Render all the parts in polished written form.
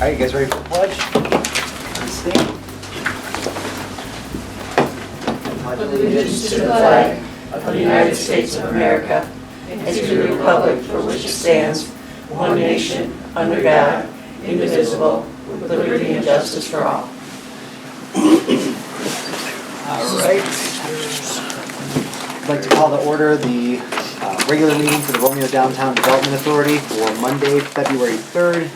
right, you guys ready for the pledge? Please stand. Pledge allegiance to the flag of the United States of America and to the republic for which it stands, one nation, under God, indivisible, with liberty and justice for all. All right. I'd like to call to order the regular meeting for the Romeo Downtown Development Authority for Monday, February 3rd,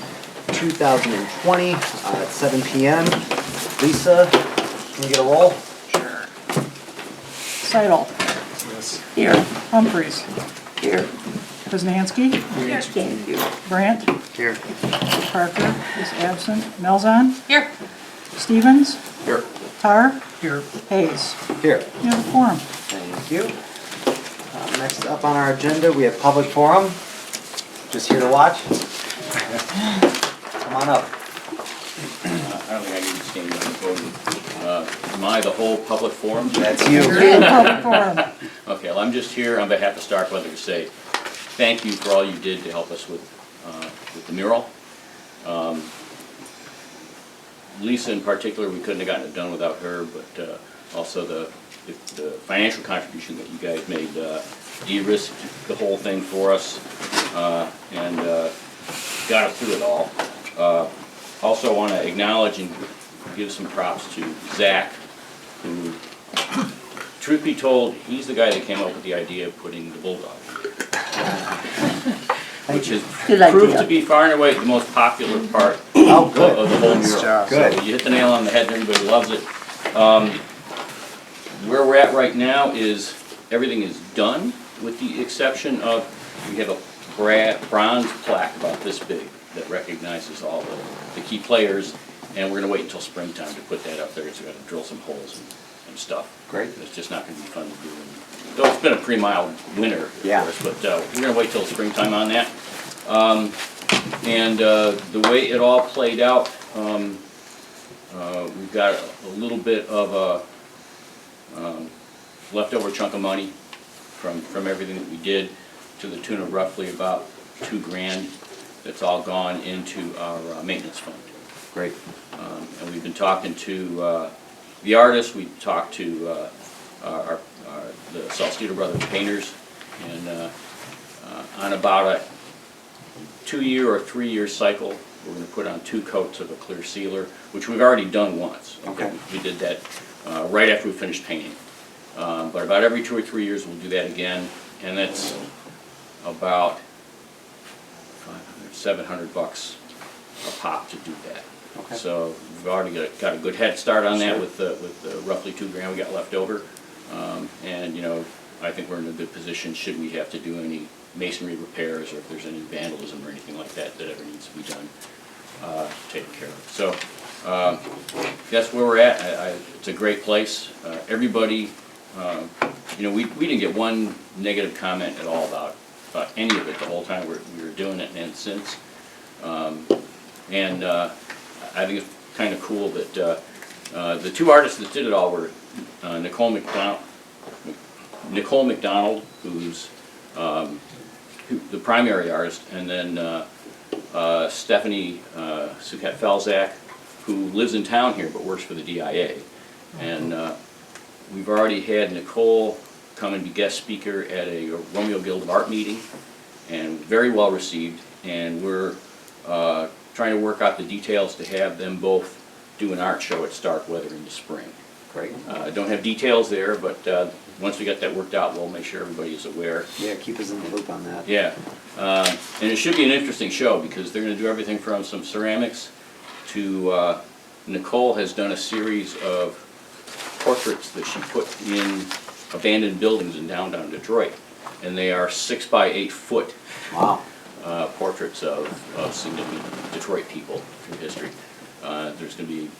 2020 at 7 p.m. Lisa, can we get a roll? Sure. Seidel. Yes. Here. Humphreys. Here. Kuznanski. Here. Thank you. Brandt. Here. Parker is absent. Melzon. Here. Stevens. Here. Tar. Here. Hayes. Here. You have a quorum. Thank you. Next up on our agenda, we have public forum. Just here to watch. Come on up. I don't think I need to stand on the podium. Am I the whole public forum? That's you. You're in public forum. Okay, well, I'm just here on behalf of Starkweather to say thank you for all you did to help us with the mural. Lisa in particular, we couldn't have gotten it done without her, but also the financial contribution that you guys made de-risked the whole thing for us and got us through it all. Also want to acknowledge and give some props to Zach, who, truth be told, he's the guy that came up with the idea of putting the bulldog, which has proved to be far and away the most popular part of the whole mural. Good. So you hit the nail on the head and everybody loves it. Where we're at right now is everything is done with the exception of we have a bronze plaque about this big that recognizes all the key players, and we're going to wait until springtime to put that up there. So we've got to drill some holes and stuff. Great. It's just not going to be fun to do. Though it's been a pretty mild winter, of course, but we're going to wait till springtime on that. The way it all played out, we've got a little bit of a leftover chunk of money from everything that we did, to the tune of roughly about $2,000. That's all gone into our maintenance fund. Great. And we've been talking to the artists. We talked to the Salcedo Brothers painters, and on about a 2-year or 3-year cycle, we're going to put on 2 coats of a clear sealer, which we've already done once. Okay. We did that right after we finished painting. But about every 2 or 3 years we'll do that again, and that's about $700 a pop to do that. Okay. So we've already got a good head start on that with the roughly $2,000 we got left over, and you know, I think we're in a good position should we have to do any masonry repairs or if there's any vandalism or anything like that that ever needs to be done, taken care of. So that's where we're at. It's a great place. Everybody, you know, we didn't get one negative comment at all about any of it the whole time we were doing it and since. I think it's kind of cool that the 2 artists that did it all were Nicole McDonald, who's the primary artist, and then Stephanie Suket-Felzak, who lives in town here but works for the DIA. And we've already had Nicole come and be guest speaker at a Romeo Guild of Art meeting, and very well received, and we're trying to work out the details to have them both do an art show at Starkweather in the spring. Great. Don't have details there, but once we get that worked out, we'll make sure everybody is aware. Yeah, keep us in the loop on that. Yeah, and it should be an interesting show because they're going to do everything from some ceramics to Nicole has done a series of portraits that she put in abandoned buildings in downtown Detroit, and they are 6 by 8 foot Wow. portraits of significant Detroit people through history. There's going to be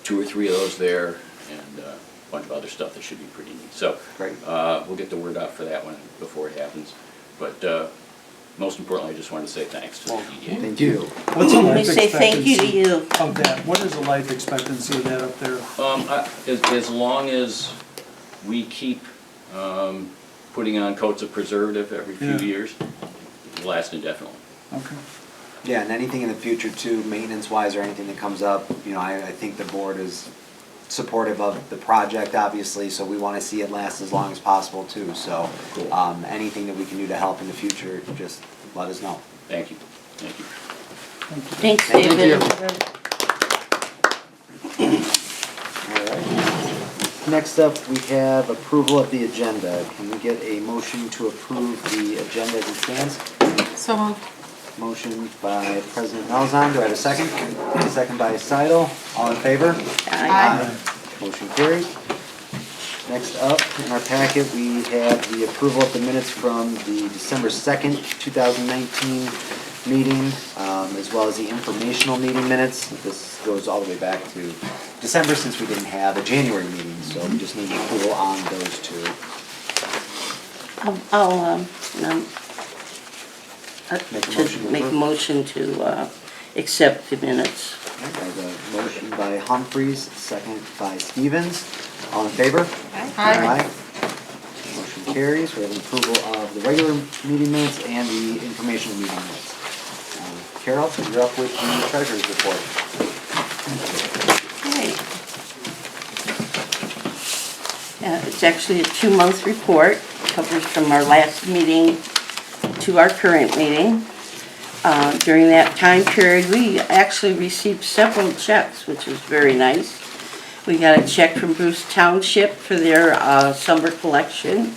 2 or 3 of those there, and a bunch of other stuff that should be pretty neat. So Great. We'll get the word out for that one before it happens. But most importantly, I just wanted to say thanks to the DDA. Thank you. What's the We life say thank you to expectancy you. of that? What is the life expectancy of that up there? As long as we keep putting on coats of preservative every few Yeah. years, it'll last indefinitely. Okay. Yeah, and anything in the future too, maintenance-wise or anything that comes up, you know, I think the board is supportive of the project, obviously, so we want to see it last as long as possible too. So, Cool. anything that we can do to help in the future, just let us know. Thank you, thank you. Thanks, Thank you. David. Alright. Next up, we have approval of the agenda. Can we get a motion to approve the agenda as it stands? So moved. Motion by President Malzahn, do I have a second? Second by Seidel, all in favor? Aye. Motion carried. Next up, in our packet, we have the approval of the minutes from the December 2nd, 2019 meeting, as well as the informational meeting minutes. This goes all the way back to December since we didn't have a January meeting, so we just need approval on those two. I'll Make a motion to make a approve. motion to accept the minutes. I have a motion by Humphries, second by Stevens. All in favor? Aye. Motion carries. We have an approval of the regular meeting minutes and the informational meeting minutes. Carol, you're up with the treasurer's report. Okay. It's actually a 2-month report, covers from our last meeting to our current meeting. During that time period, we actually received several checks, which was very nice. We got a check from Bruce Township for their summer collection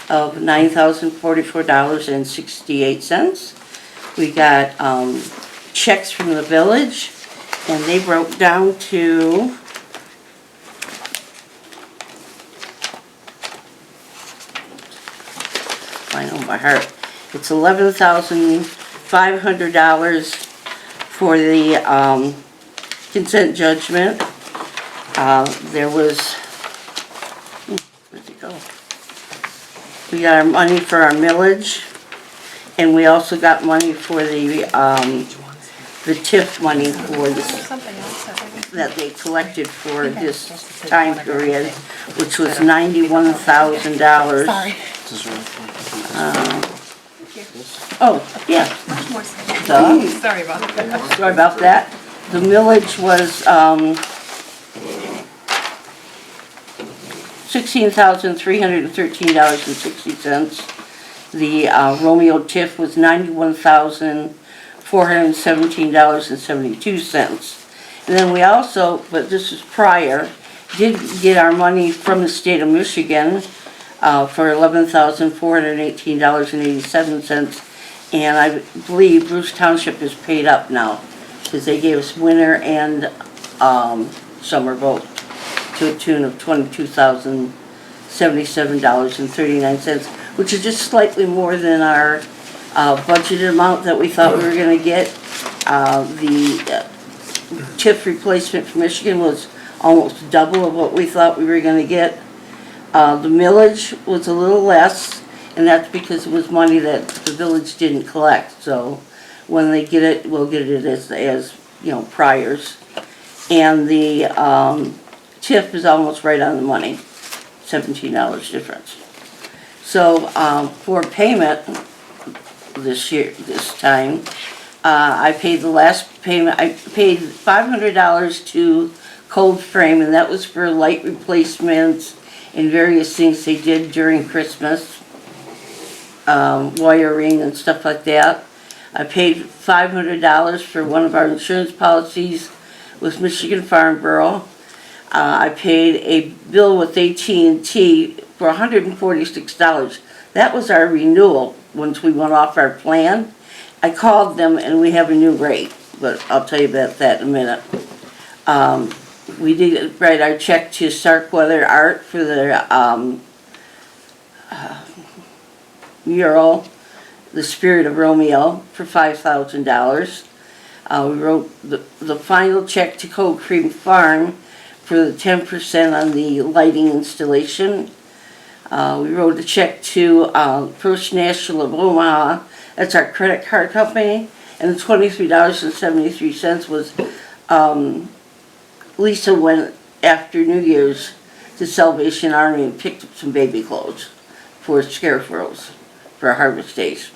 of $9,044.68. We got checks from the village, and they broke down to I know by heart. It's $11,500 for the consent judgment. There was, where'd it go? We got our money for our millage, and we also got money for the TIF money for this, Something else. that they collected for this time period, which was $91,000. Sorry. Oh, yeah, Much more. duh. Sorry about that. Sorry about that. The millage was, $16,313.60. The Romeo TIF was $91,417.72. And then we also, but this is prior, did get our money from the state of Michigan for $11,418.87. And I believe Bruce Township is paid up now, because they gave us winter and summer both to a tune of $22,077.39, which is just slightly more than our budgeted amount that we thought we were gonna get. The TIF replacement for Michigan was almost double of what we thought we were gonna get. The millage was a little less, and that's because it was money that the village didn't collect. So when they get it, we'll get it as you know, priors. And the TIF is almost right on the money, $17 difference. So for payment this time, I paid the last payment. I paid $500 to Cold Frame, and that was for light replacements and various things they did during Christmas, wiring and stuff like that. I paid $500 for one of our insurance policies with Michigan Farm Bureau. I paid a bill with AT&T for $146. That was our renewal once we went off our plan. I called them and we have a new rate, but I'll tell you about that in a minute. We did write our check to Starkweather Art for their mural, The Spirit of Romeo, for $5,000. We wrote the final check to Cold Cream Farm for the 10% on the lighting installation. We wrote a check to First National of Omaha, that's our credit card company, and the $23.73 was Lisa went after New Year's to Salvation Army and picked up some baby clothes for scarecrows for Harvest Days.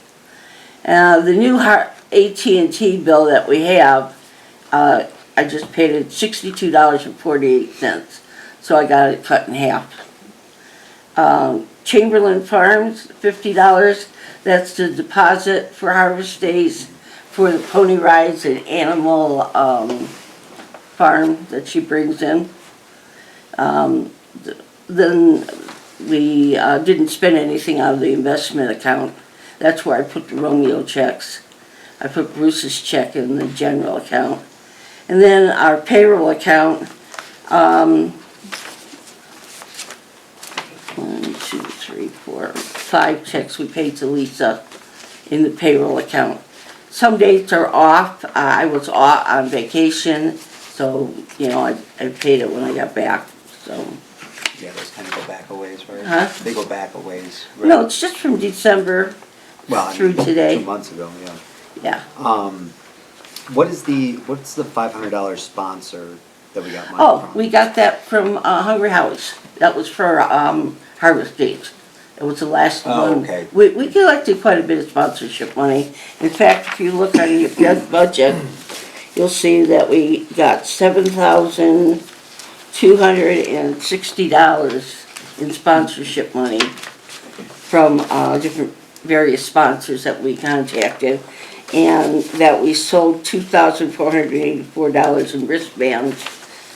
The new AT&T bill that we have, I just paid it $62.48, so I got it cut in half. Chamberlain Farms, $50, that's the deposit for harvest days for the pony rides and animal farm that she brings in. Then we didn't spend anything out of the investment account. That's where I put the Romeo checks. I put Bruce's check in the general account. And then our payroll account, 5 checks we paid to Lisa in the payroll account. Some dates are off. I was off on vacation, so, you know, I paid it when I got back, so. Yeah, those kind of go back a ways, right? Huh? They go back a ways, right? No, it's just from December Well, I through mean, today. 2 months ago, yeah. Yeah. What's the $500 sponsor that we got money Oh, from? we got that from Hungry House. That was for harvest dates. It was the last Oh, one. okay. We collected quite a bit of sponsorship money. In fact, if you look on your budget, you'll see that we got $7,260 in sponsorship money from different various sponsors that we contacted, and that we sold $2,484 in wristbands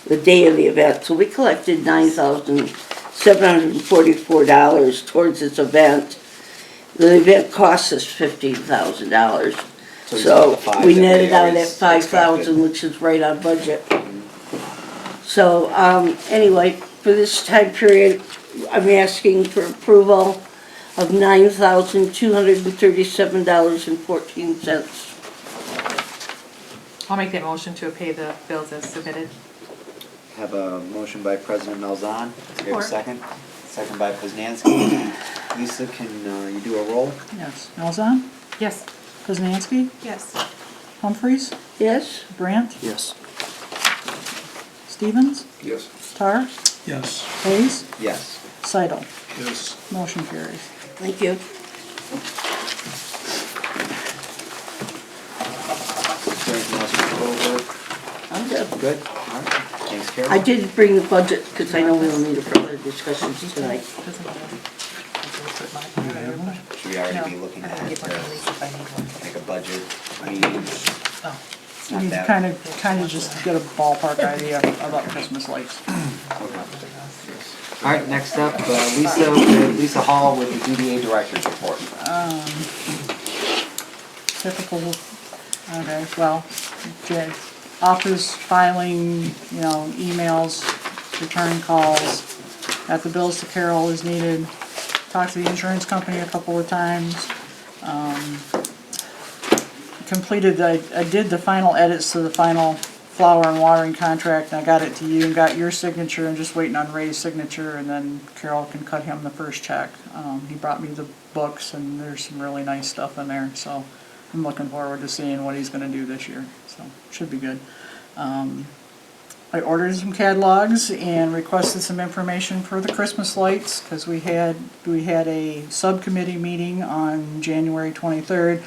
the day of the event. So we collected $9,744 towards this event. The event cost us $15,000. So we netted out at 5,000, which is right on budget. So anyway, for this time period, I'm asking for approval of $9,237.14. I'll make that motion to pay the bills as submitted. Have a motion by President Malzahn. Do we have a Support. second? Second by Poznanski. Lisa, can you do a roll? Yes. Melzan? Yes. Kuznanski? Yes. Humphries? Yes? Brandt? Yes. Stevens? Yes. Tar? Yes. Hayes? Yes. Seidel? Yes. Motion carries. Thank you. Is there anything else we can go over? I'm good. Good? All right. Thanks, Carol. I did bring the budget because I know we'll need it for other discussions tonight. Doesn't matter. Should we already be No, looking I at can get one from Lisa if I need one. like a budget meeting? Oh. We need to kind of just get a ballpark idea about Christmas lights. All right, next up, Lisa Hall with the DDA Director's Report. Typical, okay, well, office filing, you know, emails, return calls, at the bills to Carol as needed, talked to the insurance company a couple of times. I did the final edits to the final flower and watering contract, and I got it to you and got your signature, and just waiting on Ray's signature, and then Carol can cut him the first check. He brought me the books, and there's some really nice stuff in there, so I'm looking forward to seeing what he's gonna do this year, so should be good. I ordered some catalogs and requested some information for the Christmas lights, because we had a subcommittee meeting on January 23rd.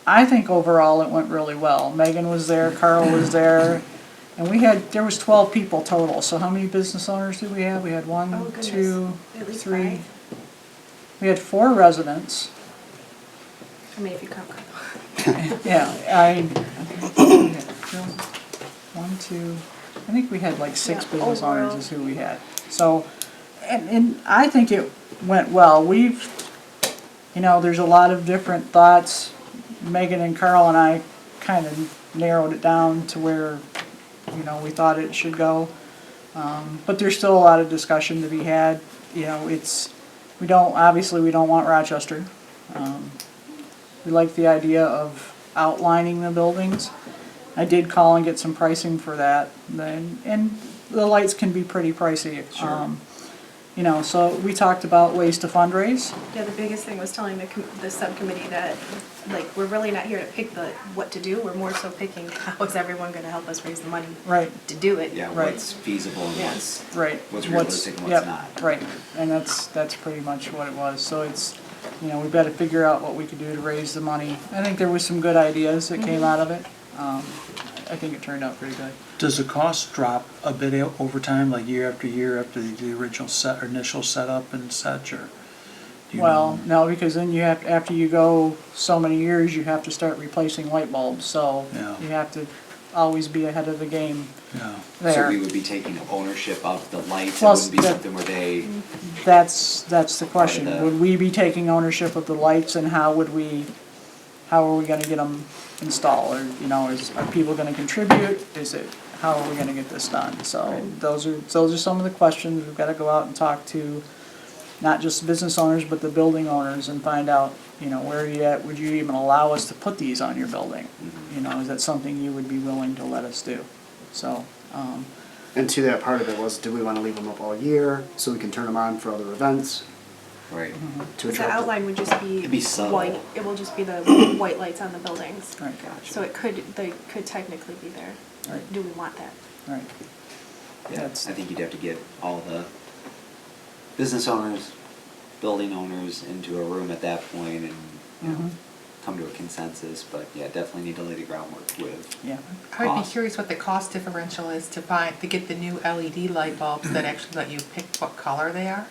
I think overall it went really well. Megan was there, Carl was there, and there was 12 people total. So how many business owners did we have? We had Oh, one, goodness. two, At least 3. 5. We had 4 residents. I mean, if you count. Yeah, 1, 2, I think we had like 6 Yeah, business owners overall. is who we had. So, and I think it went well. There's a lot of different thoughts. Megan and Carl and I kind of narrowed it down to where, we thought it should go. But there's still a lot of discussion to be had. We don't want Rochester. We like the idea of outlining the buildings. I did call and get some pricing for that, and the lights can be pretty pricey. Sure. So we talked about ways to fundraise. Yeah, the biggest thing was telling the subcommittee that, we're really not here to pick what to do, we're more so picking how is everyone gonna help us raise the money Right, to do it. Yeah, Right. what's feasible and Yes. right. what's realistic and what's yep, not. Right, and that's pretty much what it was. So you know, we've got to figure out what we could do to raise the money. I think there was some good ideas that came out of it. I think it turned out pretty good. Does the cost drop a bit over time, like year after the original initial setup and such, or? do you Well, know? no, because then you have, after you go so many years, you have to start replacing light bulbs, so Yeah. you have to always be ahead of the game Yeah, So there. we would be taking ownership of the lights, it Plus wouldn't be the- something where they, That's the question. the- Would we be taking ownership of the lights, and how are we gonna get them installed? Or, you know, are people gonna contribute? How are we gonna get this done? So those are some of the questions. We've gotta go out and talk to not just business owners, but the building owners, and find out, you know, where are you at? Would you even allow us to put these on your building? You know, is that something you would be willing to let us do? So, And to that part of it was, do we want to leave them up all year so we can turn them on for other events? right, To The attract outline would just It'd be subtle. white, it will just be the white lights on the buildings. right, So they could technically be there. Right. Do we want that? right. yeah, I That's- think you'd have to get all the business owners, building owners into a room at that point and, you know, Mhm. come to a consensus, but yeah, definitely need to lay the groundwork with. Yeah. I would be Cost. curious what the cost differential is to get the new LED light bulbs that actually let you pick what color they are.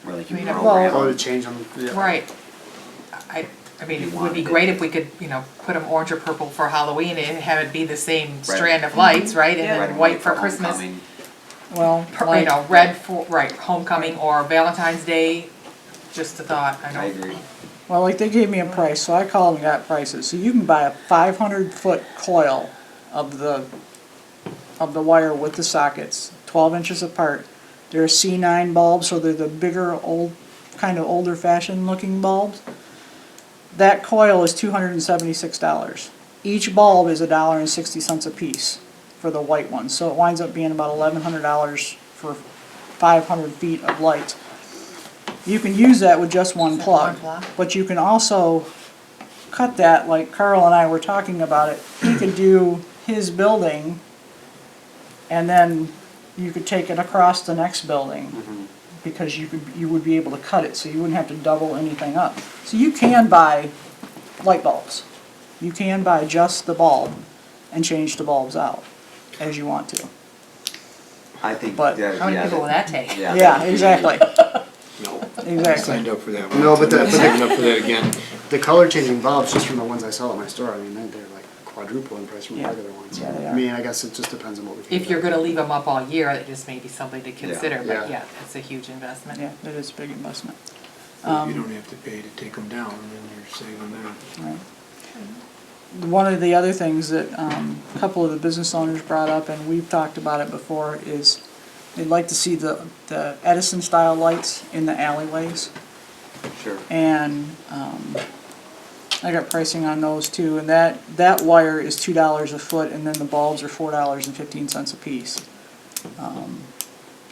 Where like I you mean, program Oh, to them. change them? Right. I mean, You it would be wanted it. great if we could, you know, put them orange or purple for Halloween and have it be the same Right. strand of lights, right? Yeah. And Red then and white for Christmas. homecoming. Well, You like, know, red for, right, homecoming or Valentine's Day, just a thought, I know. I agree. well, like they gave me a price, so I called and got prices. So you can buy a 500-foot coil of the wire with the sockets, 12 inches apart. They're C9 bulbs, so they're the bigger, kind of older fashioned looking bulbs. That coil is $276. Each bulb is $1.60 a piece for the white one, so it winds up being about $1,100 for 500 feet of light. You can use that with just one Is that plug, one plug? but you can also cut that, like Carl and I were talking about it. He could do his building, and then you could take it across the next building, because you would be able to cut it, so you wouldn't have to double anything up. So you can buy light bulbs. You can buy just the bulb and change the bulbs out as you want to. I think, But- yeah, How many yeah, people will that take? Yeah. Yeah, exactly, No, I exactly. signed up for that one. No, but I'm signing up for that again. The color changing bulbs, just from the ones I saw at my store, I mean, they're like quadruple in price from the Yeah. regular ones. Yeah, they I are. mean, I guess it just depends on what we can If do. you're gonna leave them up all year, it just may be something to consider, Yeah. but yeah, it's a huge investment. Yeah, it is a big investment. You don't have to pay to take them down, and then you're saving that. Right. One of the other things that a couple of the business owners brought up, and we've talked about it before, is they'd like to see the Edison-style lights in the alleyways. Sure. And I got pricing on those too, and that wire is $2 a foot, and then the bulbs are $4.15 a piece.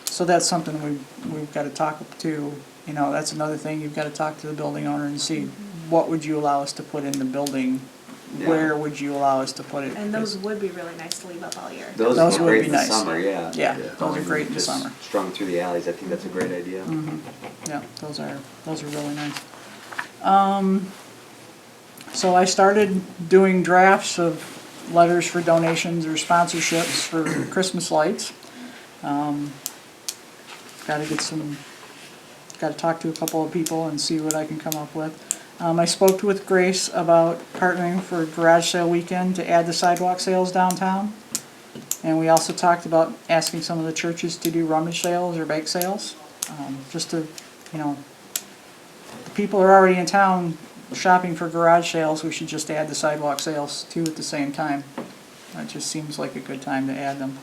So that's something we've got to talk to, you know, that's another thing, you've got to talk to the building owner and see, what would you allow us to put in the building? Yeah. Where would you allow us to put it? And those would be really nice to leave up all year. Those Those are would great be in the nice. summer, yeah. Yeah, those are great in the Just summer. strung through the alleys, I think that's a great idea. Yeah, those are really nice. So I started doing drafts of letters for donations or sponsorships for Christmas lights. Gotta talk to a couple of people and see what I can come up with. I spoke with Grace about partnering for garage sale weekend to add the sidewalk sales downtown. And we also talked about asking some of the churches to do rummage sales or bake sales, just to, you know, people are already in town shopping for garage sales, we should just add the sidewalk sales too at the same time. It just seems like a good time to add them.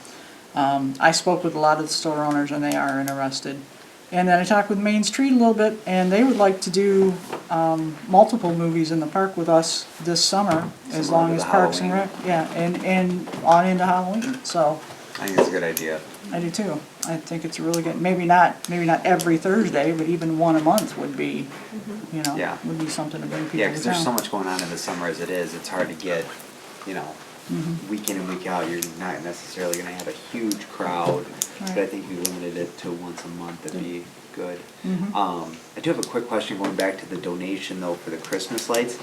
I spoke with a lot of the store owners and they are interested. And then I talked with Main Street a little bit, and they would like to do multiple movies in the park with us this summer, as Similar long to as the Parks and Halloween. Rec, yeah, and on into Halloween, so I think it's a good idea. I do too. I think it's a really good, maybe not every Thursday, but even one a month would be, you know, Yeah. would be something to bring people Yeah, to because there's so town. much going on in the summer as it is, it's hard to get, you know, week in and week out, you're not necessarily gonna have a huge crowd. but I think if we limited it to once a month, that'd be good. Mhm. I do have a quick question going back to the donation though for the Christmas lights.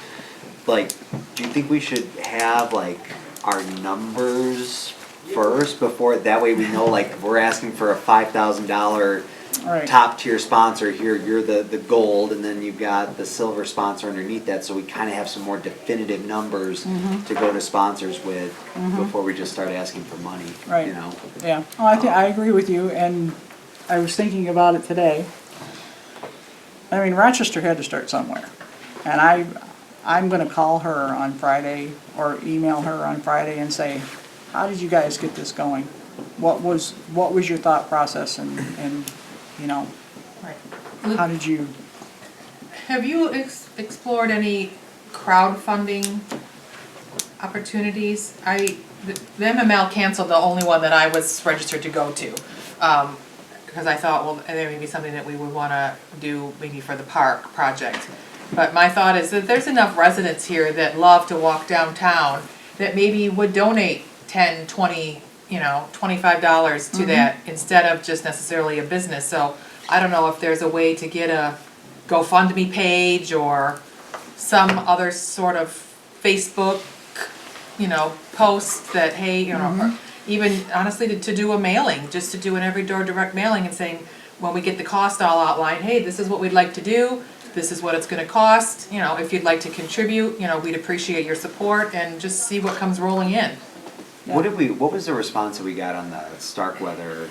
Like, do you think we should have like our numbers first before, that way we know like if we're asking for a $5,000 Right. top tier sponsor here, you're the gold, and then you've got the silver sponsor underneath that, so we kind of have some more definitive numbers to go to sponsors with before we just start asking for money, Right. you know? Yeah, well, I agree with you, and I was thinking about it today. I mean, Rochester had to start somewhere, and I'm gonna call her on Friday, or email her on Friday and say, how did you guys get this going? What was your thought process, and, you know, Right. how did you, Have you explored any crowdfunding opportunities? The MML canceled the only one that I was registered to go to. Because I thought, well, there may be something that we would wanna do maybe for the park project. But my thought is that there's enough residents here that love to walk downtown that maybe would donate 10, 20, $25 to that instead of just necessarily a business. So I don't know if there's a way to get a GoFundMe page or some other sort of Facebook, post that, hey, or even honestly to do a mailing, just to do an every door direct mailing and saying, when we get the cost all outlined, hey, this is what we'd like to do, this is what it's gonna cost, if you'd like to contribute, we'd appreciate your support, and just see what comes rolling in. What was the response that we got on the Starkweather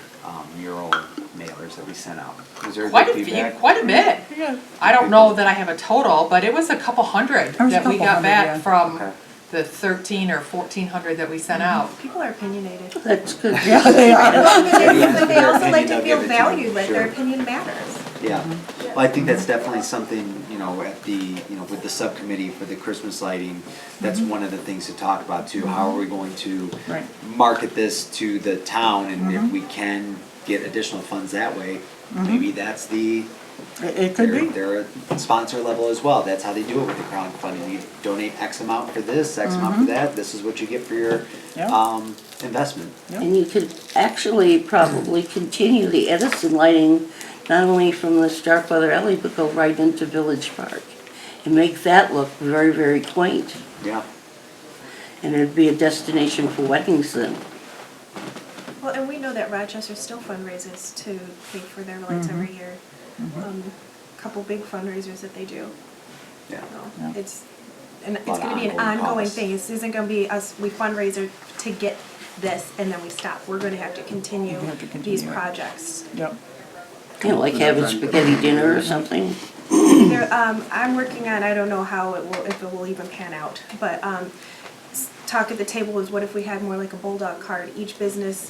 mural mailers that we sent out? Was there Quite good a few, feedback? quite a bit. yeah, I don't know that I have a total, but it was a couple hundred There was a that we couple got hundred, back yeah. from Okay. the 13 or 1,400 that we sent out. People are opinionated. That's good. yeah, they are. But they also like to They'll feel give it to valued, them, like their sure. opinion matters. Yeah, well, I think that's definitely something, at the, with the subcommittee for the Christmas lighting, that's one of the things to talk about too. How are we going to Right. market this to the town, and if we can get additional funds that way, maybe that's the, It could be. they're a sponsor level as well. That's how they do it with the crowdfunding. You donate X amount for this, X amount for that, this is what you get for your, Yeah. investment. And you could actually probably continue the Edison lighting, not only from the Starkweather Alley, but go right into Village Park. And make that look very, very quaint. Yeah. And it'd be a destination for weddings then. Well, and we know that Rochester still fundraises to pay for their lights every year. Couple big fundraisers that they do. Yeah. So Yeah. it's, and it's Lot of gonna be an ongoing ongoing costs. thing. This isn't gonna be us, we fundraiser to get this and then we stop. We're gonna have to continue We have to these continue it. projects. Yep. Like having spaghetti dinner or something. I'm working on, I don't know how it will, if it will even pan out, but, talk at the table is what if we had more like a Bulldog card, each business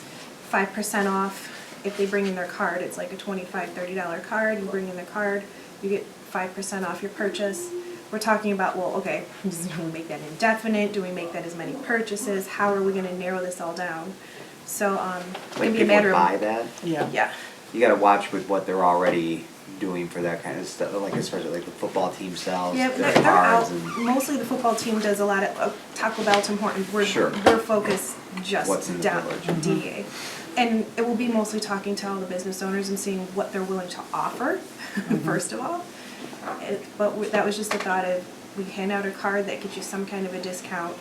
5% off. If they bring in their card, it's like a $25, $30 card, you bring in the card, you get 5% off your purchase. We're talking about, well, okay, do we make that indefinite, do we make that as many purchases, how are we gonna narrow this all down? So, it's Like gonna be a people matter would of. buy that? Yeah. Yeah. You gotta watch with what they're already doing for that kind of stuff, like especially like the football team sells Yeah, their they're cards out, and mostly the football team does a lot of, Taco Bell, Tim Hortons, Sure. we're focused just What's in the down village. DDA. And it will be mostly talking to all the business owners and seeing what they're willing to offer, first of all. That was just the thought of, we hand out a card that gets you some kind of a discount,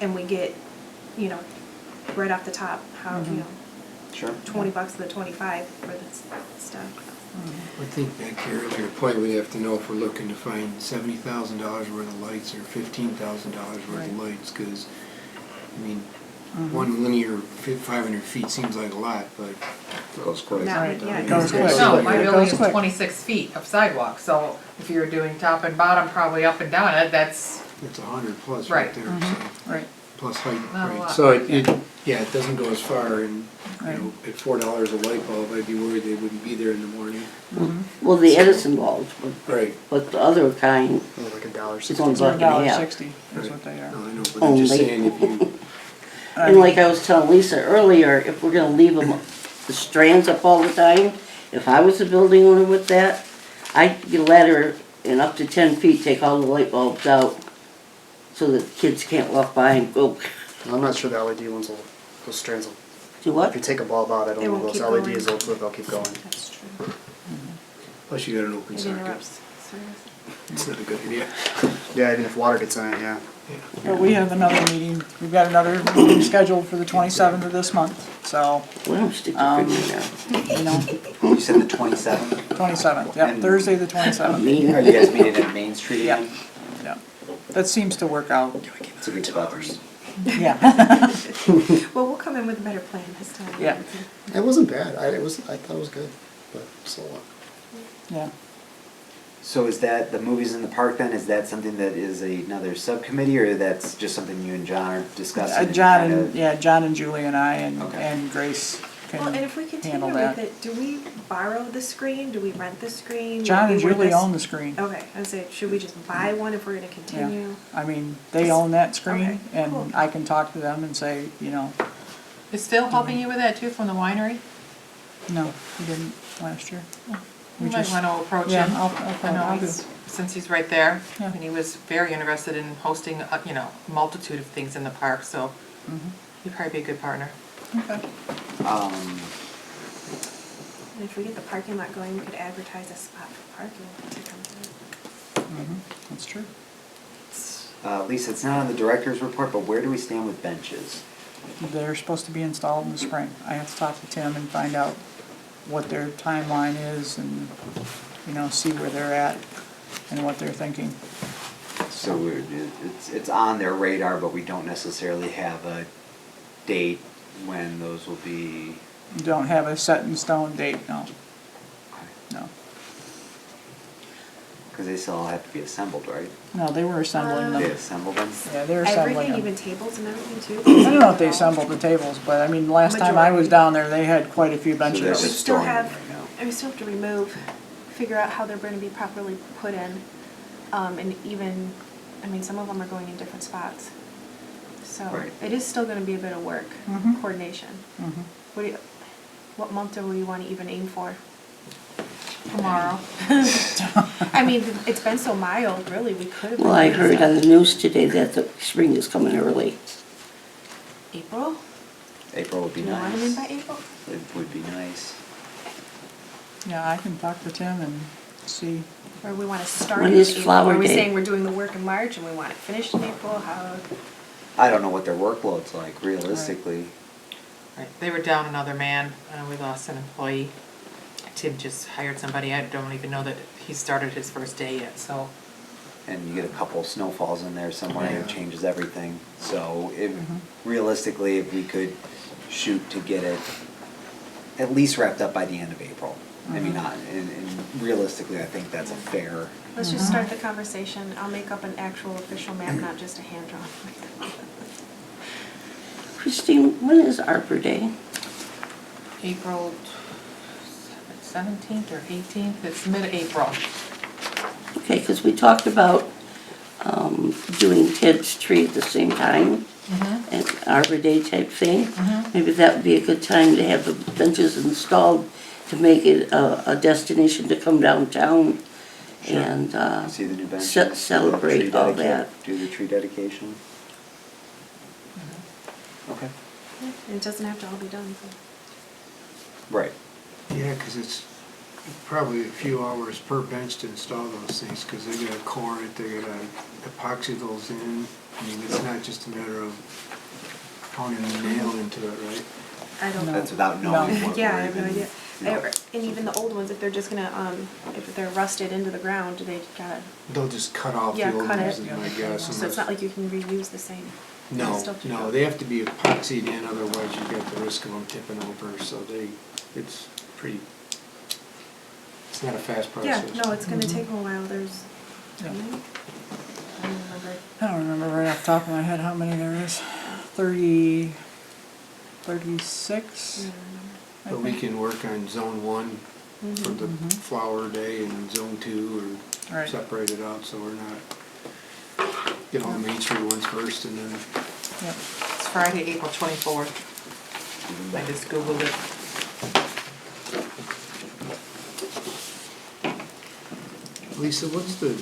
and we get, right off the top, sure. $20 to the 25 for this stuff. I think back to your earlier point, we'd have to know if we're looking to find $70,000 worth of lights or $15,000 worth Right. of lights, because, one linear 500 feet seems like a lot, but It goes quick. Not- Right. yeah, It goes quick. No, my It building goes is quick. 26 feet of sidewalk, so if you're doing top and bottom, probably up and down it, that's, it's 100 plus Right. right there, so, Right. plus height, Not a right. lot. So it doesn't go as far, and, Right. at $4 a light bulb, I'd be worried they wouldn't be there in the morning. Well, the Edison bulbs, Right. but the other kind Like $1.60. is only It's buck and a half. $1.60 is what they are. No, I know, but I'm just Only. saying, if you, And like I was telling Lisa earlier, if we're gonna leave them, the strands up all the time, if I was a building owner with that, I'd get a ladder and up to 10 feet, take all the light bulbs out so that kids can't walk by and go, I'm not sure the LED ones will, those strands will Do If you what? take a bulb out, I don't They know, won't those keep LEDs, going. they'll keep going. That's true. Plus you got an open It socket. interrupts service. It's not a good idea. Yeah, even if water gets in it, yeah. But we have another meeting, we've got another meeting scheduled for the 27th of this month, so, Well, stick the figure there. you know, You said the 27th? 27th, yep, Thursday the 27th. Are you guys meeting at Main Street Yeah. again? Yeah, that seems to work out, It's a good spot. yeah. Well, we'll come in with a better plan this time. Yeah. It wasn't bad, I thought it was good, but so what? Yeah, So is that, the movies in the park then, is that something that is another subcommittee, or that's just something you and John are discussing? John kind and, of- yeah, John and Julie and I and, Okay. and Grace Well, and can if we continue handle with that. it, do we borrow the screen? Do we rent the screen? John and Would we Julie this- own the screen. Okay, I was saying, should we just buy one if we're gonna continue? I mean, they own that screen, Okay, cool. and I can talk to them and say, you know, Is Phil helping you with that too from the winery? no, we didn't last year. You We might just- want to approach Yeah, him. I'll I know do. he's, since he's right there, Yeah. and he was very interested in hosting, you know, a multitude of things in the park, so he'd probably be a good partner. Okay. Um, And if we get the parking lot going, we could advertise a spot for parking to come through. That's true. Lisa, it's not on the director's report, but where do we stand with benches? They're supposed to be installed in the spring. I have to talk to Tim and find out what their timeline is and, you know, see where they're at and what they're thinking. So it's on their radar, but we don't necessarily have a date when those will be. You don't have a set in stone date, no, no. Because they still have to be assembled, right? No, they were assembling They them. assemble them? Yeah, they're assembling Everything, them. even tables and everything too? I don't know if they assembled the tables, but I mean, last time I was Majority. down there, they had quite a few they're We benches. just still storing them have, right now. and we still have to remove, figure out how they're gonna be properly put in. And even, I mean, some of them are going in different spots. So Right. it is still gonna be a bit of work, Mhm. coordination. Mhm. What month do we wanna even aim for? Tomorrow. I mean, it's been so mild, really, we could have. Well, I heard on the news today that the spring is coming early. April? April would be Do you want them in nice. by April? It would be nice. Yeah, I can talk to Tim and see. Or we wanna start When in is April? Flower Are we Day? saying we're doing the work in March and we want it finished in April? How? I don't know what their workload's like realistically. Right, they were down another man, we lost an employee. Tim just hired somebody, I don't even know that he started his first day yet, so. And you get a couple snowfalls in there somewhere, it Yeah. changes everything. So realistically, if we could shoot to get it at least wrapped up by the end of April. I mean, and realistically, I think that's a fair. Let's just start the conversation. I'll make up an actual official map, not just a hand drawn. Christine, when is Arbor Day? April 17th or 18th, it's mid-April. Okay, because we talked about doing Kids Tree at the same time, an Arbor Day type thing. Maybe that would be a good time to have the benches installed to make it a destination to come downtown and See the new bench? celebrate all that. Do the tree dedication. Okay. It doesn't have to all be done. Right. Yeah, because it's probably a few hours per bench to install those things, because they gotta core it, they gotta epoxy those in. I mean, it's not just a matter of pounding a nail into it, right? I don't. That's without knowing No. what Yeah, I we're have no even, idea. you know. And even the old ones, if they're just gonna, if they're rusted into the ground, they gotta, They'll just cut off Yeah, the old cut ones, it. is my guess. so it's not like you can reuse the same. No, Still to no, go. they have to be epoxied in, otherwise you've got the risk of them tipping over, so it's pretty, it's not a fast Yeah, process. no, it's gonna take a while. There's, Yeah. I don't remember. I don't remember right off the top of my head how many there is. 36, Yeah, I But we think. can work on zone one for the flower day and zone two, or Right. separate it out, so we're not, get all the Main Street ones first, and then Yep. It's Friday, April 24th. I just Googled it. Lisa, what's the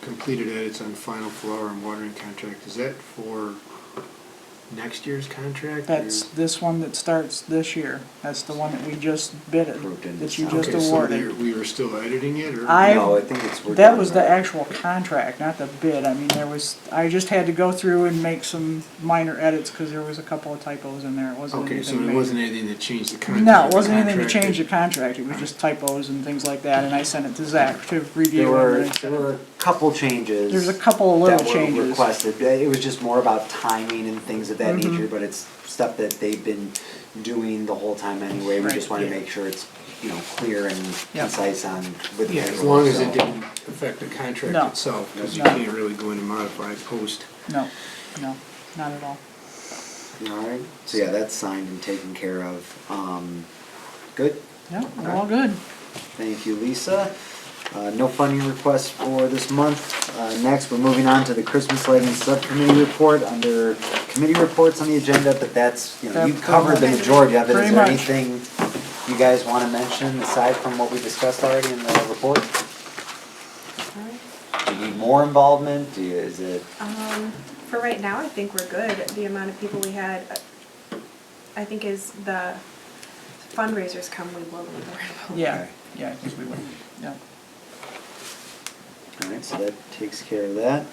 completed edits on final flower and watering contract? Is that for next year's contract? That's this one that starts this year. That's the one that we just bidded, Approved in that you December. just Okay, so awarded. we were still editing it, or? No, I think it's, we're That done, was the right? actual contract, not the bid. I mean, I just had to go through and make some minor edits, cause there was a couple of typos in there. It wasn't Okay, so anything it major. wasn't anything that changed the contract? No, it wasn't anything to Contract change the that- contract, it was just typos and things like that, and I sent it to Zach to review. There were, and there were a couple changes. There's a couple of little that were changes. requested. It was just more about timing and things of that Mhm. nature, but it's stuff that they've been doing the whole time anyway. We Right. just wanna make sure it's, clear and Yep. concise on with the Yeah, as payroll, long as so. it didn't affect the contract No. itself, because you No. can't really go in and modify post. No, no, not at all. Alright, so yeah, that's signed and taken care of. Good, Yeah, we're all good. thank you, Lisa. No funding requests for this month. Next, we're moving on to the Christmas lighting subcommittee report under committee reports on the agenda, but that's, you That's covered the majority of it. Is pretty there much. anything you guys wanna mention aside from what we discussed already in the report? Do you need more involvement? Is it, For right now, I think we're good. The amount of people we had, I think as the fundraisers come, we will need more involvement. Yeah, Okay. yeah, I think we will, yeah. alright, so that takes care of that.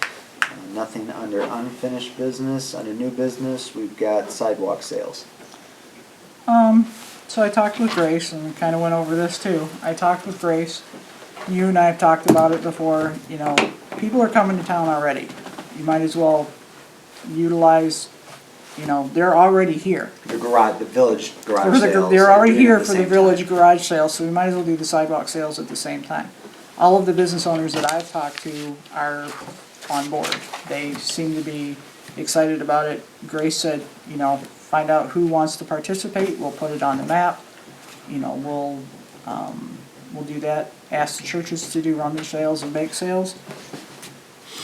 Nothing under unfinished business. Under new business, we've got sidewalk sales. So I talked with Grace and we kinda went over this too. I talked with Grace, you and I have talked about it before, people are coming to town already. You might as well utilize, they're already here. The garage, the village garage For the- sales. They're are already doing it here at the for the same village time. garage sale, so we might as well do the sidewalk sales at the same time. All of the business owners that I've talked to are on board. They seem to be excited about it. Grace said, find out who wants to participate, we'll put it on the map. We'll do that. Ask the churches to do rummage sales and bake sales.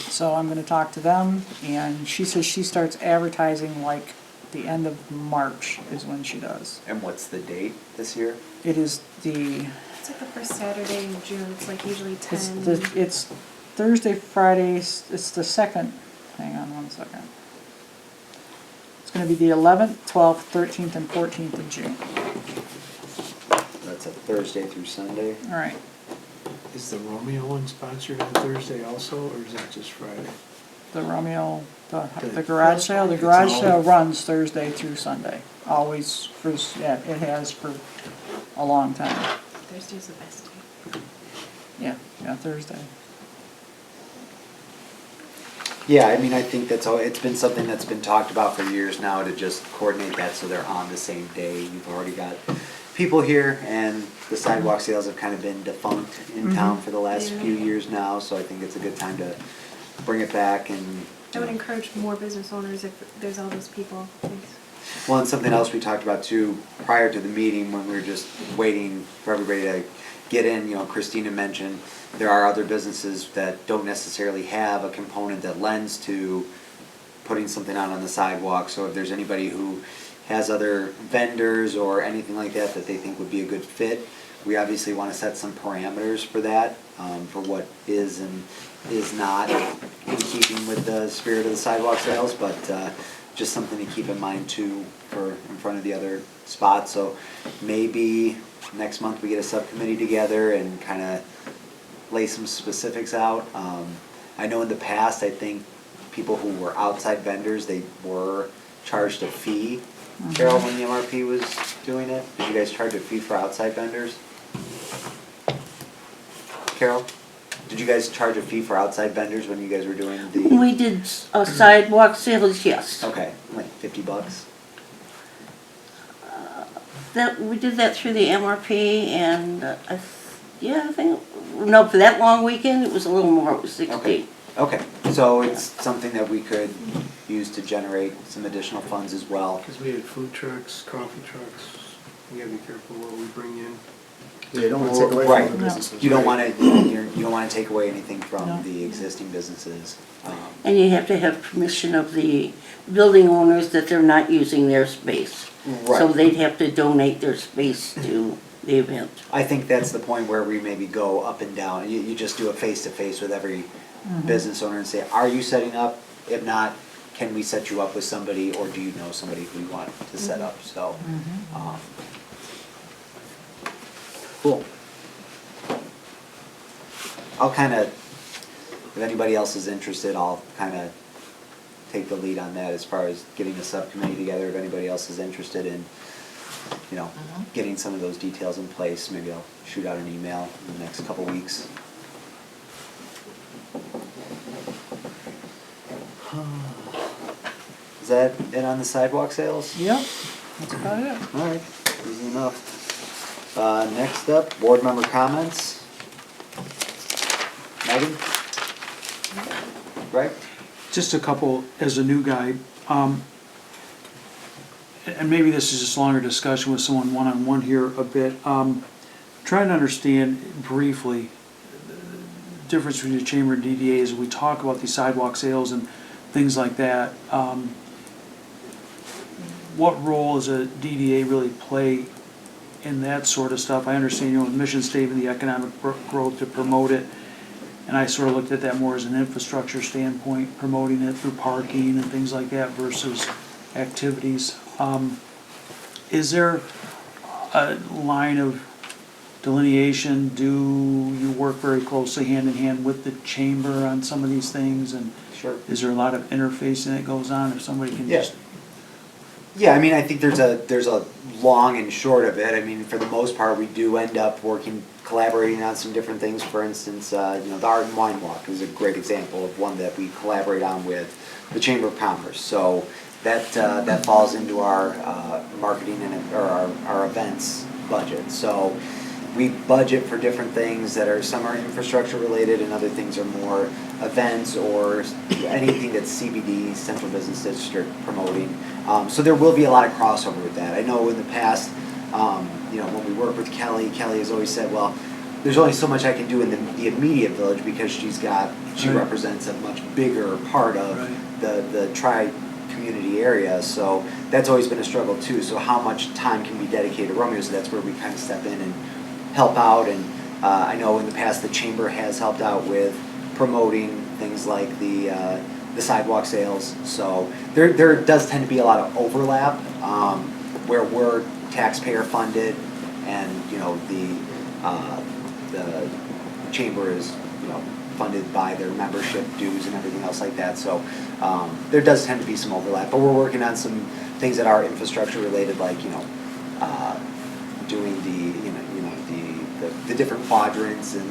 So I'm gonna talk to them, and she says she starts advertising like the end of March is when she does. And what's the date this year? It is the, It's like the first Saturday in June, it's like usually it's 10. it's Thursday, Fridays, it's the second, hang on one second. It's gonna be the 11th, 12th, 13th, and 14th of June. That's a Thursday through Sunday. All right, Is the Romeo one sponsored on Thursday also, or is that just Friday? the Romeo, the The- garage sale, the It's garage all- sale runs Thursday through Sunday. Always yeah, it has for a long time. Thursday's the best day. Yeah, Thursday. Yeah, I mean, I think that's all, it's been something that's been talked about for years now to just coordinate that so they're on the same day. You've already got people here and the sidewalk sales have kind of been defunct in town for the last Yeah. few years now, so I think it's a good time to bring it back and. I would encourage more business owners if there's all those people. Well, and something else we talked about too, prior to the meeting, when we were just waiting for everybody to get in, Christina mentioned, there are other businesses that don't necessarily have a component that lends to putting something out on the sidewalk, so if there's anybody who has other vendors or anything like that that they think would be a good fit, we obviously wanna set some parameters for that, for what is and is not in keeping with the spirit of the sidewalk sales, but, just something to keep in mind too, for in front of the other spots, so maybe next month we get a subcommittee together and kinda lay some specifics out. I know in the past, I think people who were outside vendors, they were charged a fee. Carol, when the MRP was doing it, did you guys charge a fee for outside vendors? Carol, did you guys charge a fee for outside vendors when you guys were doing the? We did sidewalk sales, yes. Okay, like $50. We did that through the MRP and, I think, no, for that long weekend, it was a little more, it was 60. Okay, so it's something that we could use to generate some additional funds as well. Because we had food trucks, coffee trucks, we gotta be careful what we bring in. They don't want to take away Right. from the businesses. You don't right? wanna, you don't wanna take away anything No. from the existing businesses. And you have to have permission of the building owners that they're not using their space. So Right. they'd have to donate their space to the event. I think that's the point where we maybe go up and down. You just do a face-to-face with every business owner and say, are you setting up? If not, can we set you up with somebody, or do you know somebody who you want to set up, so. Cool. I'll kind of, if anybody else is interested, I'll kind of take the lead on that as far as getting the subcommittee together. If anybody else is interested in, you know, getting some of those details in place, maybe I'll shoot out an email in the next couple weeks. Is that it on the sidewalk sales? Yep, that's about it. All right, easy enough. Next up, board member comments. Megan? Right? Just a couple, as a new guy, and maybe this is just longer discussion with someone one-on-one here a bit. Trying to understand briefly the difference between the chamber and DDA as we talk about these sidewalk sales and things like that. What role does a DDA really play in that sort of stuff? I understand, the mission statement, the economic growth to promote it. And I sort of looked at that more as an infrastructure standpoint, promoting it through parking and things like that versus activities. Is there a line of delineation? Do you work very closely hand in hand with the chamber on some of these things? And Sure. is there a lot of interfacing that goes on if somebody can Yeah. just? Yeah, I mean, I think there's a long and short of it. I mean, for the most part, we do end up collaborating on some different things. For instance, the Art and Wine Walk is a great example of one that we collaborate on with the Chamber of Commerce. So that falls into our marketing and our events budget. So we budget for different things that are, some are infrastructure related and other things are more events or anything that's CBD, Central Business District, promoting. So there will be a lot of crossover with that. I know in the past, when we work with Kelly has always said, well, there's only so much I can do in the immediate village because she Right. represents a much bigger part of Right. the tri-community area. So that's always been a struggle too. So how much time can be dedicated to Romeo? So that's where we kind of step in and help out. And I know in the past the chamber has helped out with promoting things like the sidewalk sales. So there does tend to be a lot of overlap where we're taxpayer funded, and the chamber is funded by their membership dues and everything else like that. So there does tend to be some overlap, but we're working on some things that are infrastructure related, like doing the different quadrants and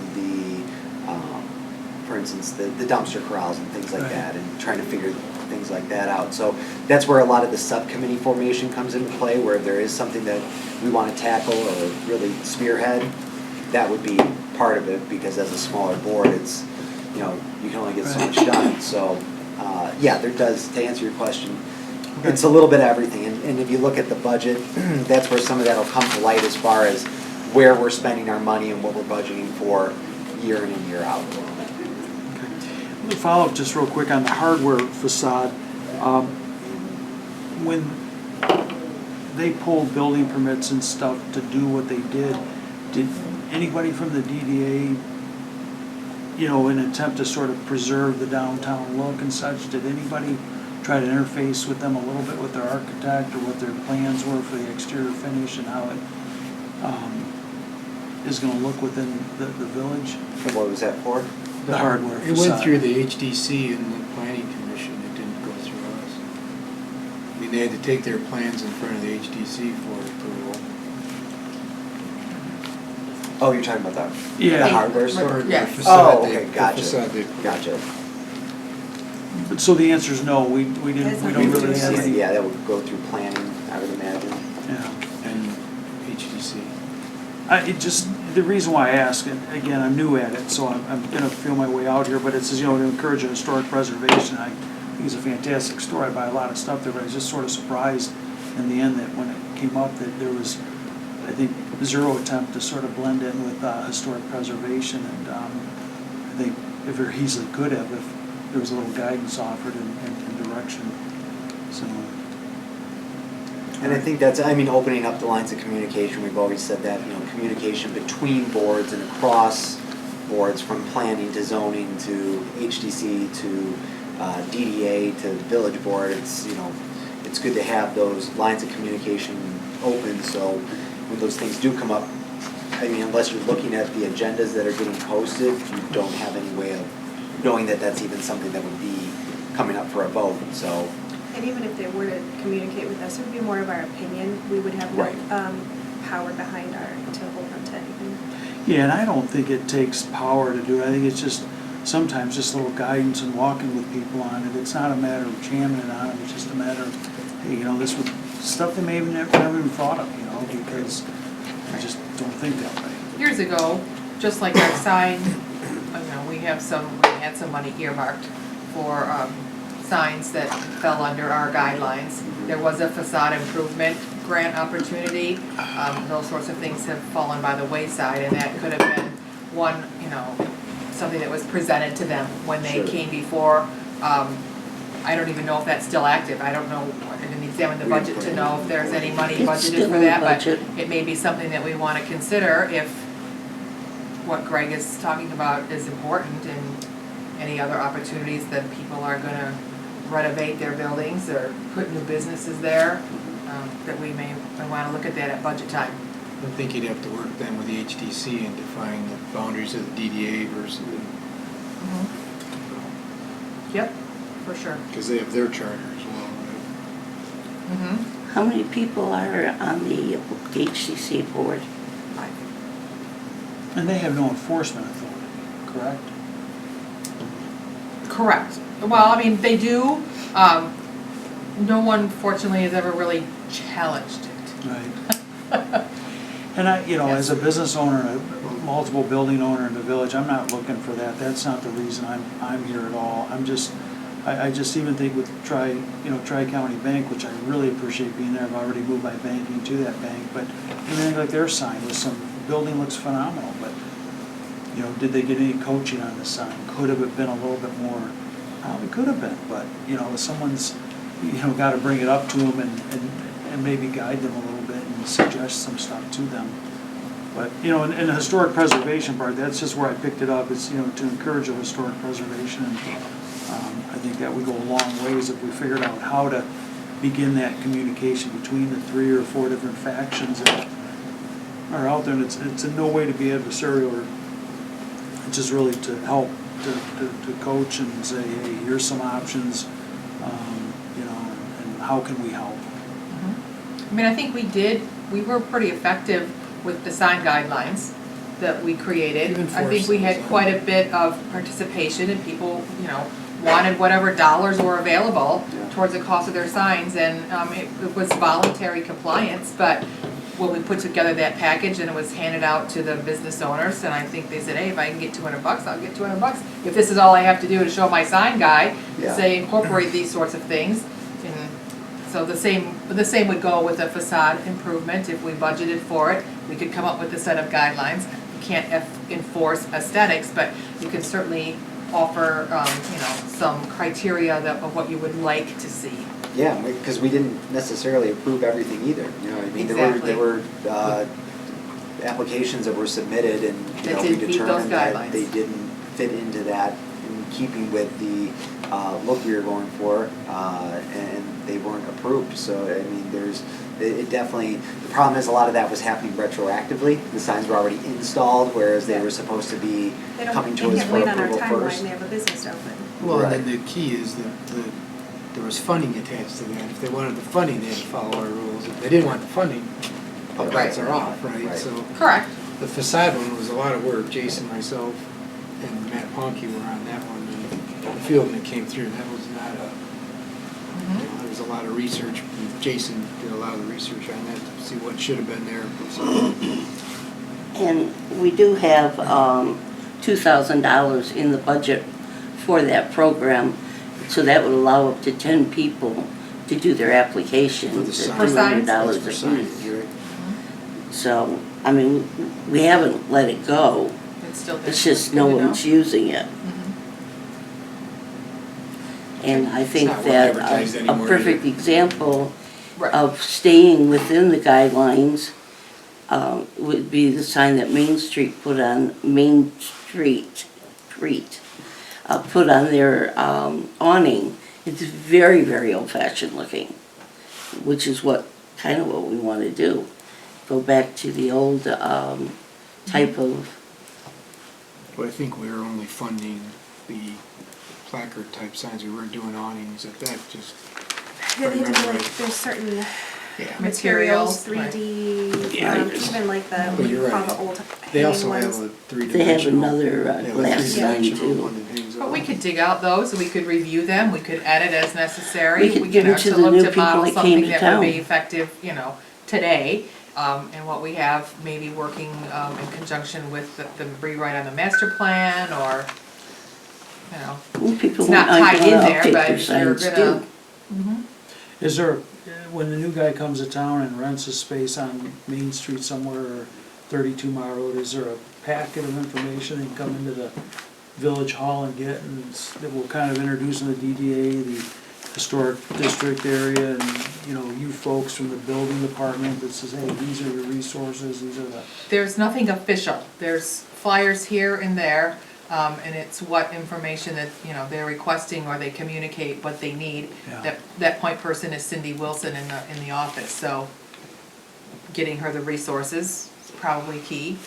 for instance, the dumpster corrals and things like Right. that, and trying to figure things like that out. So that's where a lot of the subcommittee formation comes into play, where if there is something that we want to tackle or really spearhead, that would be part of it, because as a smaller board, it's, you can only get so much done. So, there does, to answer your question, it's a little bit of everything. And if you look at the budget, that's where some of that will come to light as far as where we're spending our money and what we're budgeting for year in and year out. Let me follow up just real quick on the hardware facade. When they pulled building permits and stuff to do what they did anybody from the DDA, in an attempt to sort of preserve the downtown look and such, did anybody try to interface with them a little bit with their architect or what their plans were for the exterior finish and how it is going to look within the village? And what was that for? The hardware It facade. went through the HDC and the planning commission, it didn't go through us. I mean, they had to take their plans in front of the HDC for approval. Oh, you're talking about that? Yeah. The hardware Or store? the Yes. facade, Oh, okay, the gotcha. facade they- Gotcha. But so the answer is no, we don't really have any. Yeah, that would go through planning, I would imagine. Yeah. And HDC. The reason why I ask, and again, I'm new at it, so I'm gonna feel my way out here, but it says, to encourage a historic preservation. I think it's a fantastic story. I buy a lot of stuff there, but I was just sort of surprised in the end that when it came up that there was, I think, zero attempt to sort of blend in with historic preservation, and I think it very easily could have if there was a little guidance offered and direction, so. And I think that's, opening up the lines of communication, we've always said that, communication between boards and across boards, from planning to zoning to HDC to DDA to the village board, it's, you know, it's good to have those lines of communication open, so when those things do come up, I mean, unless you're looking at the agendas that are getting posted, you don't have any way of knowing that that's even something that would be coming up for a vote, so. And even if they were to communicate with us, it would be more of our opinion. We would have no Right. power behind to hold on to anything. Yeah, and I don't think it takes power to do it. I think it's just sometimes just a little guidance and walking with people on it. It's not a matter of jamming it on them, it's just a matter of, hey, you know, this was stuff they may have never even thought of, you know, because I just don't think that way. Years ago, just like our sign, you know, we had some money earmarked for signs that fell under our guidelines. There was a facade improvement grant opportunity. Those sorts of things have fallen by the wayside, and that could have been one, you know, something that was presented to them when they Sure. came before. I don't even know if that's still active. I don't know, I didn't examine the budget to know if there's any money It's budgeted still for in that, but budget. it may be something that we want to consider if what Greg is talking about is important, and any other opportunities that people are gonna renovate their buildings or put new businesses there, that we may want to look at that at budget time. I think you'd have to work then with the HDC and define the boundaries of the DDA versus, Yep, for sure. because they have their charter as well, right? Mm-hmm. How many people are on the HCC board? And they have no enforcement authority, correct? Correct. Well, I mean, they do. No one fortunately has ever really challenged it. Right. And I, you know, as a business owner, a multiple building owner in the village, I'm not looking for that. That's not the reason I'm here at all. I'm just, I just even think with Tri-County Bank, which I really appreciate being there. I've already moved my banking to that bank, but everything like their sign with some building looks phenomenal, but you know, did they get any coaching on the sign? Could have it been a little bit more? Probably could have been, but you know, someone's, you know, got to bring it up to them and maybe guide them a little bit and suggest some stuff to them. But you know, in the historic preservation part, that's just where I picked it up. It's, you know, to encourage a historic preservation. And I think that would go a long ways if we figured out how to begin that communication between the 3 or 4 different factions that are out there. And it's in no way to be adversarial, or it's just really to help, to coach and say, hey, here's some options, you know, and how can we help? I mean, I think we were pretty effective with the sign guidelines that we created. You I think we had enforced quite a bit of participation, and people, you know, wanted whatever dollars were available towards the cost of their signs, and it was voluntary compliance, but when we put together that package and it was handed out to the business owners, and I think they said, hey, if I can get $200, I'll get $200. If this is all I have to do to show my sign guy, Yeah. say incorporate these sorts of things. And so the same would go with a facade improvement. If we budgeted for it, we could come up with a set of guidelines. You can't enforce aesthetics, but you can certainly offer, you know, some criteria of what you would like to see. Yeah, because we didn't necessarily approve everything either, you know, I mean, Exactly. there were applications that were submitted, and, you That know, we didn't meet those determined that guidelines. they didn't fit into that in keeping with the look we were going for, and they weren't approved, so, I mean, it definitely, the problem is a lot of that was happening retroactively. The signs were already installed, whereas they were supposed to be They don't, coming they to us can't for wait on our approval timeline, first. they have a business to open. Well, and Right. then the key is that there was funding attached to that. If they wanted the funding, they had to follow our rules. If they didn't want the funding, the Right. lights are off, right? Right. So Correct. the facade one was a lot of work. Jason, myself, and Matt Ponke were on that one, and the field that came through, that was not you know, there was a lot of research. Jason did a lot of the research on that to see what should have been there. So, And we do have $2,000 in the budget for that program, so that would allow up to 10 people to do their applications at For signs? $200 for a signs, piece. you're right. So, I mean, we haven't let it go, It's still there. it's just Good no to know. one's using it. Mhm. And I think not well that advertised a anymore perfect either. example Right. of staying within the guidelines would be the sign that Main Street put on Main Street, put on their awning. It's very, very old-fashioned looking, which is what we want to do. Go back to the old type of, But I think we were only funding the placard type signs, we weren't doing awnings at that, just. Yeah, they do Right. like, there's certain Yeah. materials, Materials, 3D, Yeah. even like the, But what do you're you call right. the old They hanging also have ones. a three they have dimensional. another glass sign too. But we could dig out those, we could review them, we could edit as necessary. We could give them to the look new to people model that something came to that would be town. effective, today. And what we have, maybe working in conjunction with the rewrite on the master plan, or, People it's not might tied in wanna there, update but their you're signs gonna. too. Is there, when the new guy comes to town and rents a space on Main Street somewhere, or 32 Mile Road, is there a packet of information they can come into the Village Hall and get, and that will kind of introduce them to DDA, the historic district area, and, you folks from the building department that says, hey, these are your resources, these are the. There's nothing official, there's flyers here and there, and it's what information that, they're requesting, or they communicate what they need. Yeah. That point person is Cindy Wilson in the office, so getting her the resources is probably key.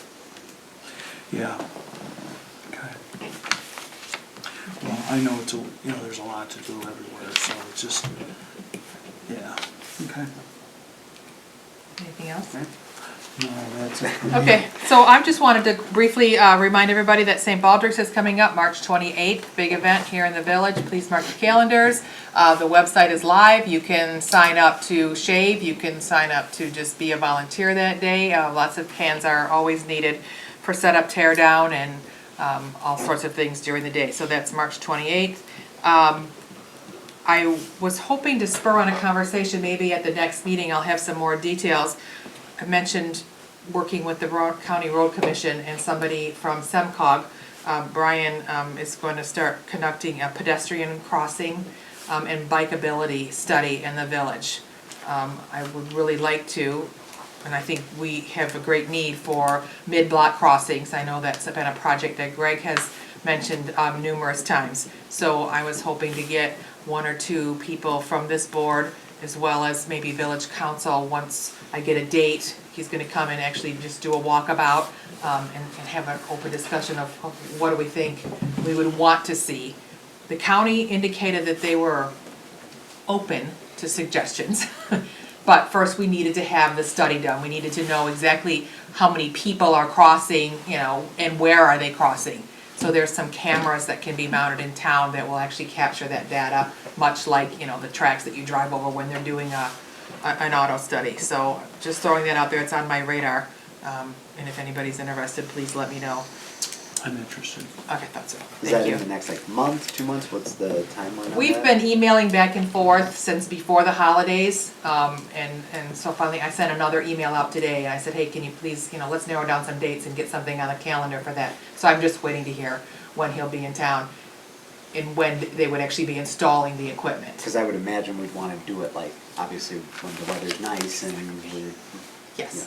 Yeah. Okay. Well, I know there's a lot to do everywhere, so it's just, yeah, okay. Anything else? No, that's it. Okay, so I just wanted to briefly remind everybody that St. Baldrick's is coming up March 28th, big event here in the village. Please mark your calendars. The website is live. You can sign up to shave. You can sign up to just be a volunteer that day. Lots of hands are always needed for setup, tear down, and all sorts of things during the day. So that's March 28th. I was hoping to spur on a conversation, maybe at the next meeting I'll have some more details. I mentioned working with the County Road Commission and somebody from SEMCOG. Brian is going to start conducting a pedestrian crossing and bikeability study in the village. I would really like to, and I think we have a great need for mid-block crossings. I know that's been a project that Greg has mentioned numerous times. So I was hoping to get one or two people from this board, as well as maybe village council. Once I get a date, he's gonna come and actually just do a walkabout and have an open discussion of what do we think we would want to see. The county indicated that they were open to suggestions, but first we needed to have the study done. We needed to know exactly how many people are crossing, and where are they crossing. So there's some cameras that can be mounted in town that will actually capture that data, much like, the tracks that you drive over when they're doing an auto study. So just throwing that out there, it's on my radar. And if anybody's interested, please let me know. I'm interested. Okay, that's it. Is that Thank in you. the next month, 2 months? What's the timeline on We've that? been emailing back and forth since before the holidays, and so finally I sent another email out today, and I said, hey, can you please, let's narrow down some dates and get something on the calendar for that. So I'm just waiting to hear when he'll be in town and when they would actually be installing the equipment. Because I would imagine we'd want to do it obviously when the weather's nice and we're, Yes,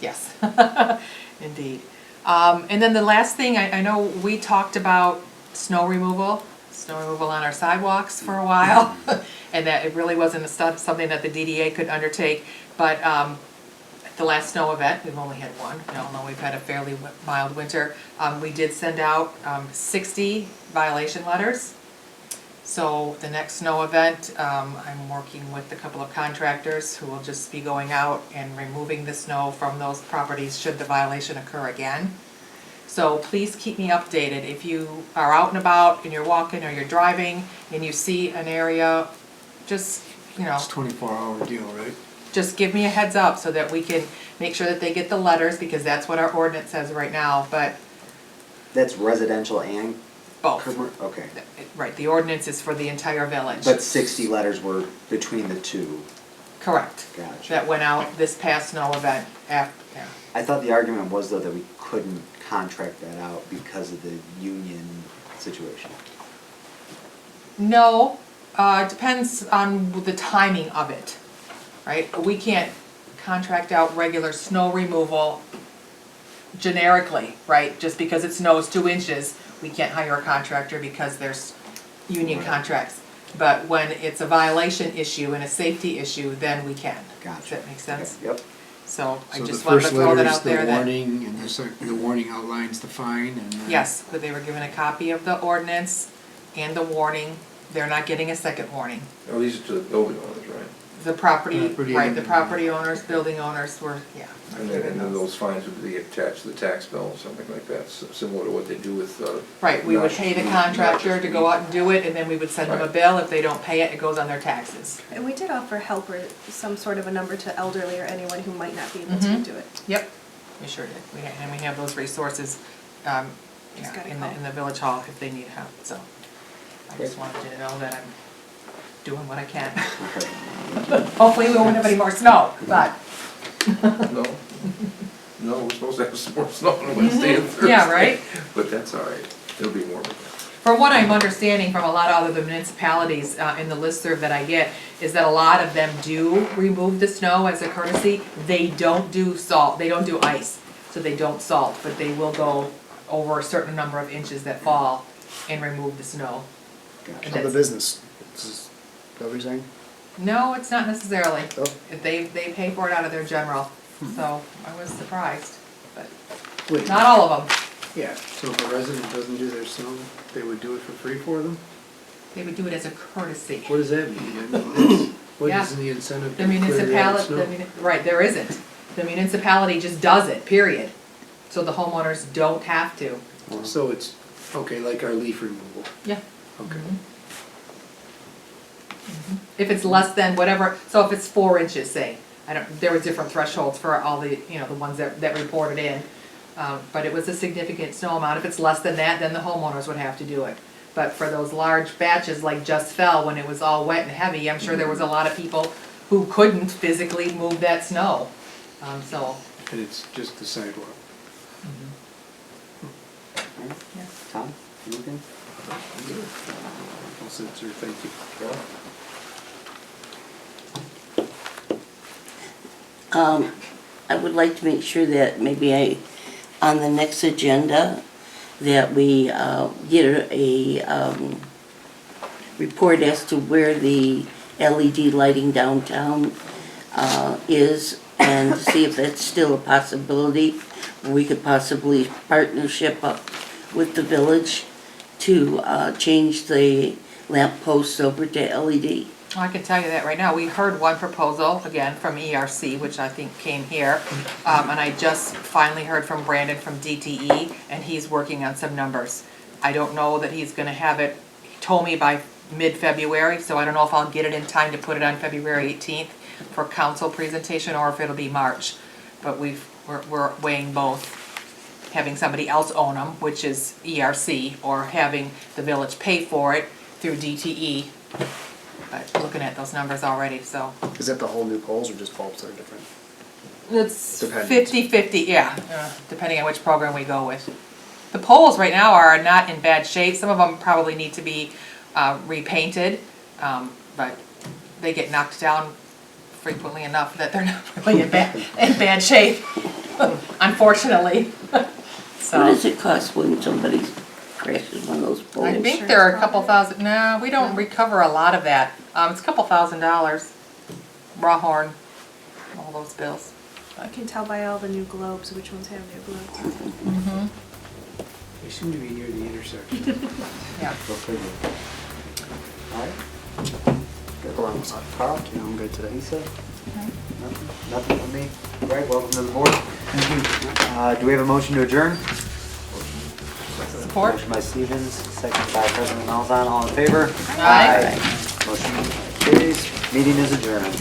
yes, indeed. And then the last thing, I know we talked about snow removal on our sidewalks for a while, and that it really wasn't something that the DDA could undertake, but at the last snow event, we've only had one, we all know we've had a fairly mild winter, we did send out 60 violation letters. So the next snow event, I'm working with a couple of contractors who will just be going out and removing the snow from those properties should the violation occur again. So please keep me updated. If you are out and about and you're walking or you're driving and you see an area, just, It's 24-hour deal, right? just give me a heads up so that we can make sure that they get the letters, because that's what our ordinance says right now, but that's residential and both. okay. Right, the ordinance is for the entire village. But 60 letters were between the two. Correct. Gotcha. That went out this past snow event after, yeah. I thought the argument was though that we couldn't contract that out because of the union situation. No, it depends on the timing of it, right? We can't contract out regular snow removal generically, right? Just because it snows 2 inches, we can't hire a contractor because there's union contracts. But when it's a violation issue and a safety issue, then we can. Does Gotcha. that make sense? Yep. So I So the just wanted to first throw letter that is out there the that, warning, and the warning outlines the fine, and then. yes, but they were given a copy of the ordinance and the warning. They're not getting a second warning. Oh, these are to the building owners, right? The property, Property right, the owner. property owners, building owners were, yeah. And then those fines would be attached to the tax bill or something like that, similar to what they do with, Right, we would pay the contractor to go out and do it, and then we would send them a bill. If they don't pay it, it goes on their taxes. And we did offer help or some sort of a number to elderly or anyone who might not be able to do it. Yep, we sure did. And we have those resources, Just yeah, gotta in call. the village hall if they need help, so. I just wanted you to know that I'm doing what I can. Hopefully we won't have any more snow, but, no? No, we're supposed to have some more snow on Wednesday and Thursday. yeah, right? But that's all right, it'll be warmer. From what I'm understanding from a lot of other municipalities in the listserv that I get, is that a lot of them do remove the snow as a courtesy. They don't do salt, they don't do ice, so they don't salt, but they will go over a certain number of inches that fall and remove the snow. Gotcha. So the business, this is what you're saying? No, it's not necessarily. Oh. They pay for it out of their general, so I was surprised, but Wait, not all of them. yeah, so if a resident doesn't do their snow, they would do it for free for them? They would do it as a courtesy. What does that mean? I mean, that's- what Yeah. is the incentive The to clear that municipality, snow? right, there isn't. The municipality just does it, period. So the homeowners don't have to. So it's, okay, like our leaf removal, Yeah. okay. If it's less than whatever, so if it's 4 inches, say, there were different thresholds for all the, the ones that reported in. But it was a significant snow amount. If it's less than that, then the homeowners would have to do it. But for those large batches like just fell, when it was all wet and heavy, I'm sure there was a lot of people who couldn't physically move that snow. So, And it's just the sidewalk. yeah. Tom, anything? I'll sit through, thank you. I would like to make sure that maybe on the next agenda, that we get a report as to where the LED lighting downtown is, and see if that's still a possibility. We could possibly partnership up with the village to change the lamp posts over to LED. I can tell you that right now. We heard one proposal, again, from ERC, which I think came here. And I just finally heard from Brandon from DTE, and he's working on some numbers. I don't know that he's gonna have it, he told me by mid-February, so I don't know if I'll get it in time to put it on February 18th for council presentation, or if it'll be March. But we're weighing both, having somebody else own them, which is ERC, or having the village pay for it through DTE. But looking at those numbers already, so. Is that the whole new poles or just bulbs that are different? It's Dependent. 50-50, yeah, depending on which program we go with. The poles right now are not in bad shape. Some of them probably need to be repainted, but they get knocked down frequently enough that they're not really in bad shape, unfortunately. What So, does it cost when somebody crashes one of those poles? I think there are a couple thousand, no, we don't recover a lot of that. It's a couple $1,000s, raw horn, all those bills. You can tell by all the new globes which ones have new globes. We seem to be near the intersection. Yeah. Go figure. Alright. Good. Or almost like Carl, you know, I'm good today. Lisa? Nothing? Nothing from me? Greg, welcome to the board. Thank you. Do we have a motion to adjourn? Support? Motion by Stevens, second by President Malzahn, all in favor? Aye. Motion carries, meeting is adjourned.